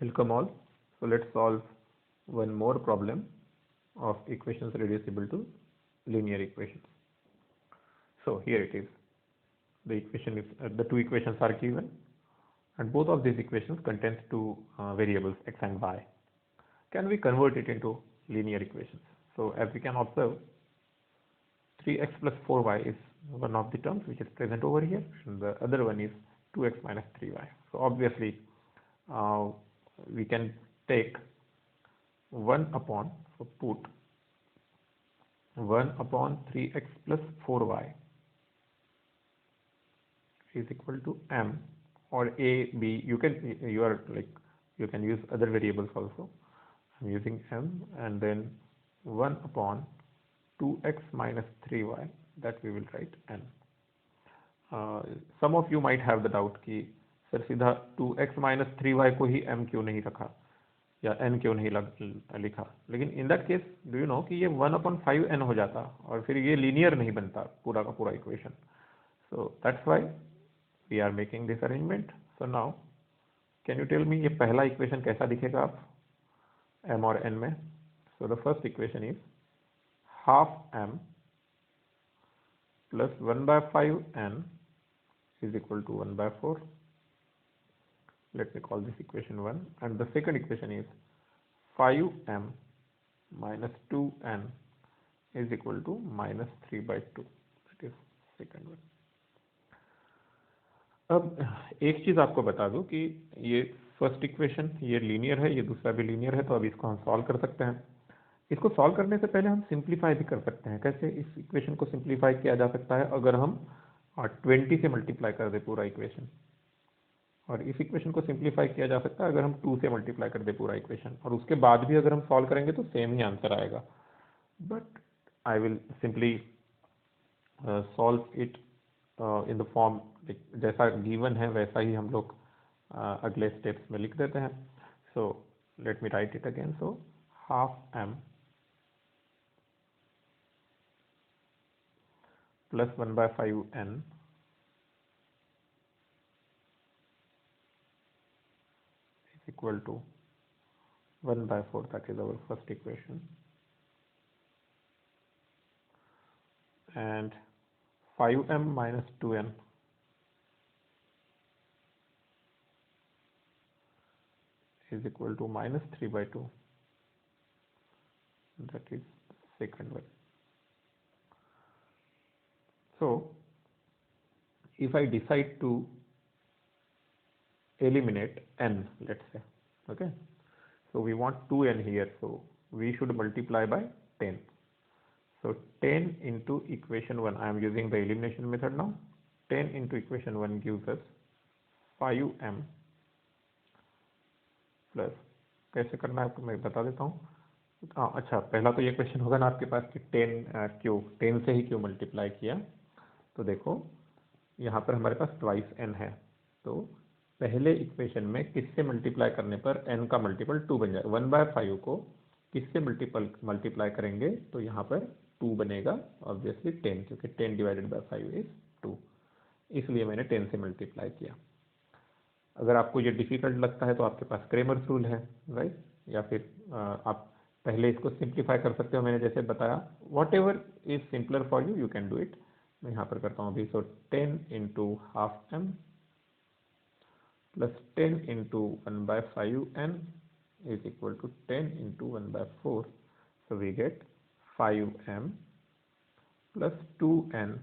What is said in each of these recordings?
Welcome all. So let's solve one more problem of equations reducible to linear equations. So here it is. The equation is the two equations are given, and both of these equations contains two variables x and y. Can we convert it into linear equations? So as we can observe, 3x plus 4y is one of the terms which is present over here, and the other one is 2x minus 3y. So obviously we can take 1 upon, so put 1 upon 3x plus 4y is equal to m, or a, b. You can use other variables also. I'm using m, and then 1 upon 2x minus 3y, that we will write n. Some of you might have the doubt कि sir सीधा 2x minus 3y को ही m क्यों नहीं रखा या n क्यों नहीं लिखा, लेकिन in that case do you know कि ये 1/5n हो जाता और फिर ये लीनियर नहीं बनता पूरा का पूरा equation. So that's why we are making this arrangement. So now can you tell me ये पहला इक्वेशन कैसा दिखेगा आप m और n में? So the first equation is half m plus 1/5n is equal to 1/4. Let me call this equation 1, and the second equation is 5m minus 2n is equal to minus 3/2. That is second one. अब एक चीज आपको बता दूं कि ये first equation ये linear है, ये दूसरा भी लीनियर है, तो अब इसको हम सॉल्व कर सकते हैं. इसको सॉल्व करने से पहले हम सिंप्लीफाई भी कर सकते हैं. कैसे इस इक्वेशन को सिंप्लीफाई किया जा सकता है? अगर हम 20 से मल्टीप्लाई कर दे पूरा इक्वेशन, और इस इक्वेशन को सिंप्लीफाई किया जा सकता है अगर हम 2 से मल्टीप्लाई कर दे पूरा इक्वेशन, और उसके बाद भी अगर हम सॉल्व करेंगे तो सेम ही आंसर आएगा. But I will simply solve it in the form जैसा गिवन है वैसा ही हम लोग अगले स्टेप्स में लिख देते हैं. So let me right it again. So half m plus 1/5n is equal to 1/4. That is our first equation, and 5m minus 2n is equal to minus 3/2. That is second one. So if I decide to eliminate n, let's say, okay, so we want 2n here, so we should multiply by 10. So 10 into equation 1, I am using the elimination method now. 10 into equation 1 gives us 5m plus, कैसे करना है आपको मैं बता देता हूँ. अच्छा, पहला तो ये क्वेश्चन होगा ना आपके पास कि 10 से ही क्यों मल्टीप्लाई किया. तो देखो यहाँ पर हमारे पास ट्वाइस n है, तो पहले इक्वेशन में किससे मल्टीप्लाई करने पर n का मल्टीपल 2 बन जाएगा. 1/5 को किससे मल्टीप्लाई करेंगे तो यहाँ पर 2 बनेगा, ऑब्वियसली 10, क्योंकि 10 डिवाइडेड बाय 5 इज 2, इसलिए मैंने 10 से मल्टीप्लाई किया. अगर आपको ये डिफिकल्ट लगता है तो आपके पास क्रेमर्स रूल है, राइट, या फिर आप पहले इसको सिंप्लीफाई कर सकते हो मैंने जैसे बताया. What ever is simpler for you, you can do it. मैं यहाँ पर करता हूँ अभी. सो 10 into half m plus 10 into 1/5n is equal to 10 into 1/4. So we get 5m plus 2n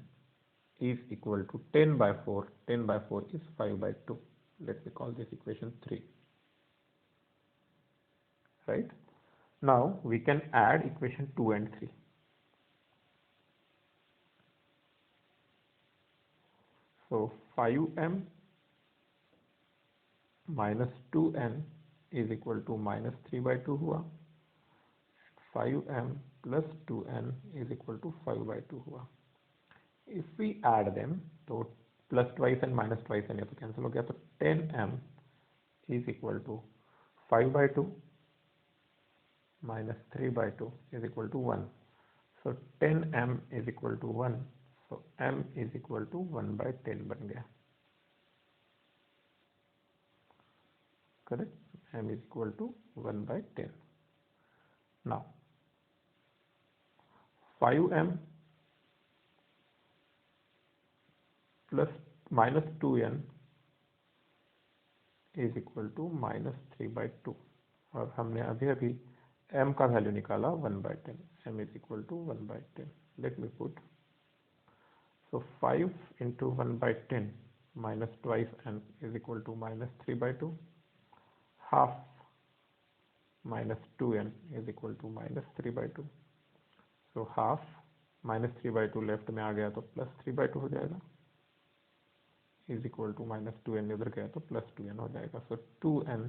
is equal to 10/4. 10/4 is 5/2. Let me call this equation 3. Right? Now we can add equation 2 and 3. So 5m minus 2n is equal to minus 3/2 हुआ. 5m plus 2n is equal to 5/2 हुआ. If we add them, तो plus twice and minus twice and ये तो cancel हो गया, तो 10m is equal to 5/2 minus 3/2 is equal to 1. So 10m is equal to 1. So m is equal to 1/10 बन गया. correct? M is equal to 1/10. Now 5m plus minus 2n is equal to -3/2, और हमने अभी अभी m का value निकाला 1/10. M is equal to 1/10. Let me put, so 5 into 1/10 minus twice n is equal to -3/2. Half minus 2n is equal to -3/2. So half -3/2 left में आ गया तो +3/2 हो जाएगा, is equal to -2n इधर गया तो +2n हो जाएगा. So 2n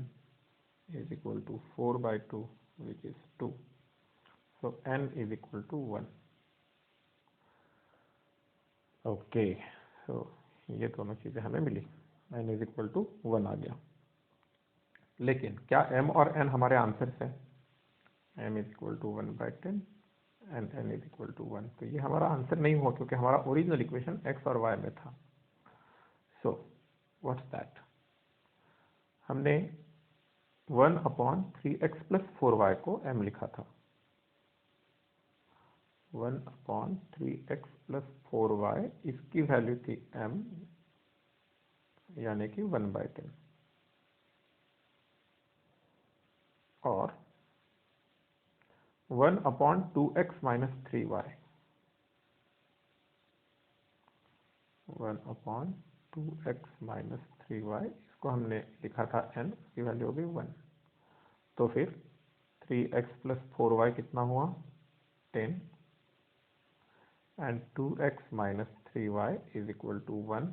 is equal to 4/2, which is 2. So n is equal to 1. Okay, so ये दोनों चीज़ें हमें मिली. n is equal to 1 आ गया. लेकिन क्या m और n हमारे आंसर है? m is equal to 1/10 and n is equal to 1. तो ये हमारा आंसर नहीं हुआ क्योंकि हमारा ओरिजिनल इक्वेशन x और y में था. So what's that? हमने 1/3x + 4y को m लिखा था. 1/3x + 4y इसकी वैल्यू थी m, यानी कि 1/10. और 1/2x - 3y, 1/2x - 3y इसको हमने लिखा था n, इसकी वैल्यू हो गई 1. तो फिर 3x + 4y कितना हुआ? 10. And 2x - 3y is equal to 1.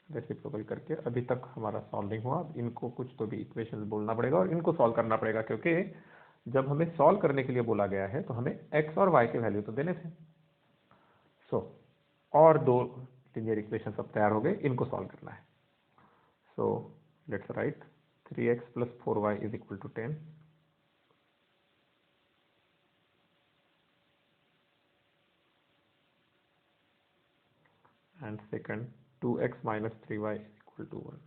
Reciprocal करके अभी तक हमारा सॉल्व नहीं हुआ. अब इनको कुछ तो भी इक्वेशन बोलना पड़ेगा और इनको सॉल्व करना पड़ेगा, क्योंकि जब हमें सॉल्व करने के लिए बोला गया है तो हमें x और y के वैल्यू तो देने थे. सो और दो लीनियर इक्वेशन सब तैयार हो गए, इनको सॉल्व करना है. So let's write 3x + 4y is equal to 10. And second 2x - 3y is equal to 1.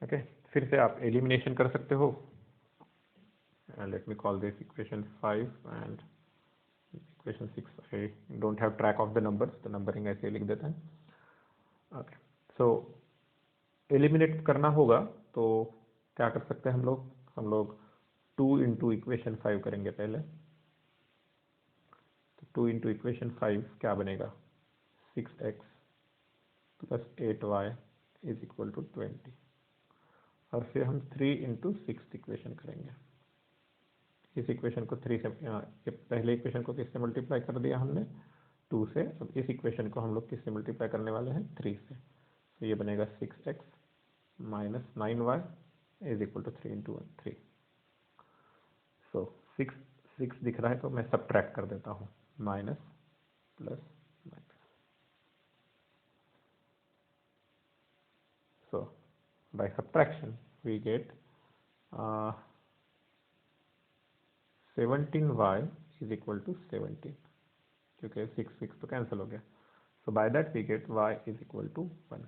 Okay, फिर से आप एलिमिनेशन कर सकते हो. Let me call this equation 5 and equation 6. I don't have track of the numbers, तो numbering ऐसे लिख देता है. ओके, सो एलिमिनेट करना होगा तो क्या कर सकते हैं हम लोग 2 इंटू इक्वेशन 5 करेंगे पहले. तो 2 इंटू इक्वेशन 5 क्या बनेगा? 6x + 8y is equal to 20. और फिर हम 3 इंटू 6 इक्वेशन करेंगे. इस इक्वेशन को 3 से, ये पहले इक्वेशन को किससे मल्टीप्लाई कर दिया हमने? 2 से. अब इस इक्वेशन को हम लोग किससे मल्टीप्लाई करने वाले हैं? 3 से. तो ये बनेगा 6x - 9y is equal to 3 into 3. So 6 दिख रहा है तो मैं सबट्रैक्ट कर देता हूँ, minus plus minus. So by subtraction we get 17y is equal to 17, क्योंकि 6 तो कैंसिल हो गया. So by that we get y is equal to 1.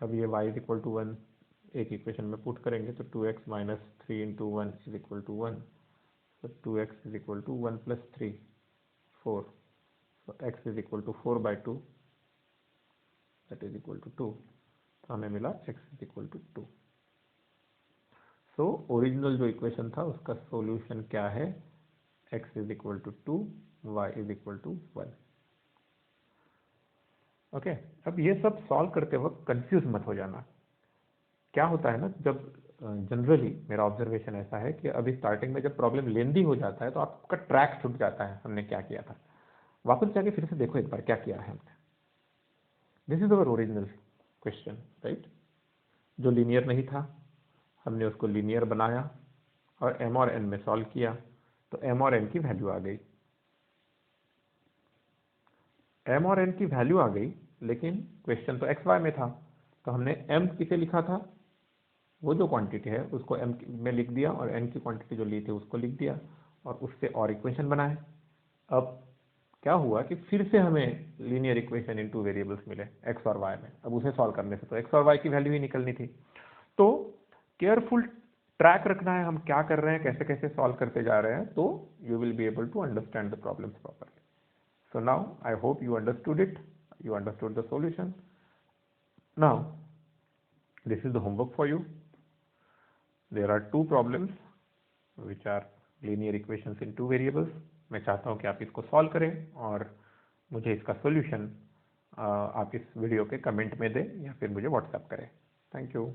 अब ये y इज इक्वल टू 1 एक इक्वेशन में पुट करेंगे तो 2x - 3 into 1 is equal to 1. So 2x is equal to 1 + 3 4. So x is equal to 4/2, that is equal to 2. तो हमें मिला x is equal to 2. So original जो equation था उसका सॉल्यूशन क्या है? x is equal to 2, y is equal to 1. Okay, अब ये सब सॉल्व करते वक्त कंफ्यूज मत हो जाना. क्या होता है ना, जब जनरली मेरा ऑब्जर्वेशन ऐसा है कि अभी स्टार्टिंग में जब प्रॉब्लम लेंदी हो जाता है तो आपका ट्रैक छूट जाता है. हमने क्या किया था, वापस जाके फिर से देखो एक बार क्या किया है हमने. This is our original question, right? जो लीनियर नहीं था हमने उसको लीनियर बनाया और m और n में सॉल्व किया, तो m और n की वैल्यू आ गई. m और n की वैल्यू आ गई, लेकिन क्वेश्चन तो x y में था, तो हमने m किसे लिखा था? वो जो क्वांटिटी है उसको m में लिख दिया और n की क्वांटिटी जो ली थी उसको लिख दिया और उससे और इक्वेशन बनाए. अब क्या हुआ कि फिर से हमें लीनियर इक्वेशन इन 2 वेरिएबल्स मिले x और y में। अब उसे सॉल्व करने से तो x और y की वैल्यू ही निकलनी थी। तो केयरफुल ट्रैक रखना है हम क्या कर रहे हैं, कैसे कैसे सॉल्व करते जा रहे हैं, तो you will be able to understand the problems properly. So now I hope you understood it, you understood the solution. Now this is the homework for you. There are 2 problems which are linear equations in 2 variables. मैं चाहता हूँ कि आप इसको solve करें और मुझे इसका सॉल्यूशन आप इस वीडियो के कमेंट में दें या फिर मुझे व्हाट्सएप करें। Thank you.